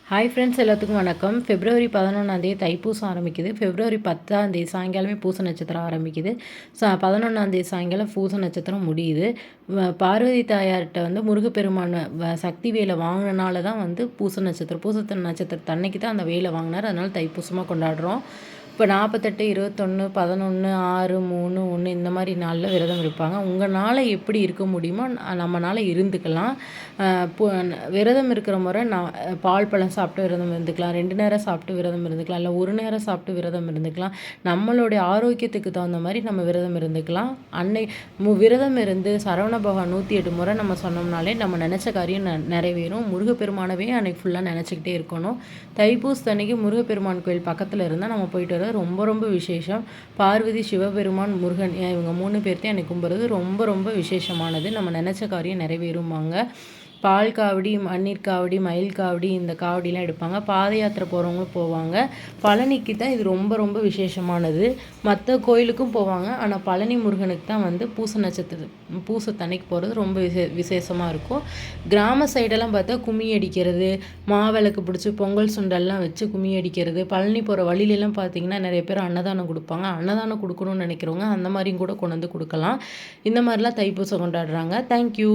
Hi friends, எல்லாத்துக்கும் வணக்கம். பிப்ரவரி 11 தைப்பூசம் ஆரம்பிக்குது. பிப்ரவரி 10 சாயங்காலமே பூச நட்சத்திரம் ஆரம்பிக்குது. 11 சாயங்காலம் பூச நட்சத்திரம் முடியுது. பார்வதி தாயார்கிட்ட முருகப்பெருமான் சக்தி வேலை வாங்கினால தான் பூச நட்சத்திரம் நட்சத்திரத்து அன்னைக்கு தான் அந்த வேலை வாங்கினார். அதனால் தைப்பூசமாக கொண்டாடுறோம். இப்போ 48, 21, 11, 6, 3, 1 இந்த மாதிரி நாளில் விரதம் இருப்பாங்க. உங்களால் எப்படி இருக்க முடியுமோ நம்மளால் இருந்துக்கலாம். விரதம் இருக்கிற முறை பால் பழம் சாப்பிட்டு விரதம் இருந்துக்கலாம், 2 நேரம் சாப்பிட்டு விரதம் இருந்துக்கலாம், இல்லை 1 நேரம் சாப்பிட்டு விரதம் இருந்துக்கலாம். நம்மளுடைய ஆரோக்கியத்துக்கு தகுந்த மாதிரி நம்ம விரதம் இருந்துக்கலாம். விரதம் இருந்து சரவண பகவான் 108 முறை நம்ம சொன்னோம்னாலே நம்ம நினச்ச காரியம் நிறைவேறும். முருகப்பெருமானவே அன்னைக்கு ஃபுல்லாக நினச்சிக்கிட்டே இருக்கணும். தைப்பூசத்தன்னைக்கு முருகப்பெருமான் கோயில் பக்கத்தில் இருந்தால் நம்ம போயிட்டு வர ரொம்ப ரொம்ப விசேஷம். பார்வதி, சிவபெருமான், முருகன் இவங்க 3 பேர்த்தையும் அன்னைக்கு கும்பிட்றது ரொம்ப ரொம்ப விசேஷமானது. நம்ம நினச்ச காரியம் நிறைவேறுமாங்க. பால் காவடி, மண்ணீர் காவடி, மயில் காவடி, இந்த காவடிலாம் எடுப்பாங்க. பாத யாத்திரை போகிறவங்களும் போவாங்க. பழனிக்கு தான் இது ரொம்ப ரொம்ப விசேஷமானது. மற்ற கோயிலுக்கும் போவாங்க, ஆனால் பழனி முருகனுக்கு தான் பூசத்தன்னைக்கு போகிறது ரொம்ப விசேஷமாக இருக்கும். கிராம சைடெல்லாம் பார்த்தா கும்மி அடிக்கிறது, மாவிளக்கு பிடிச்சி பொங்கல் சுண்டல்லாம் வச்சு கும்மி அடிக்கிறது. பழனி போகிற வழியிலலாம் பார்த்தீங்கன்னா நிறைய பேர் அன்னதானம் கொடுப்பாங்க. அன்னதானம் கொடுக்கணும்னு நினைக்கிறவங்க அந்த மாதிரியும் கூட கொண்டு வந்து கொடுக்கலாம். இந்த மாதிரிலாம் தைப்பூசம் கொண்டாடுறாங்க. தேங்க்யூ.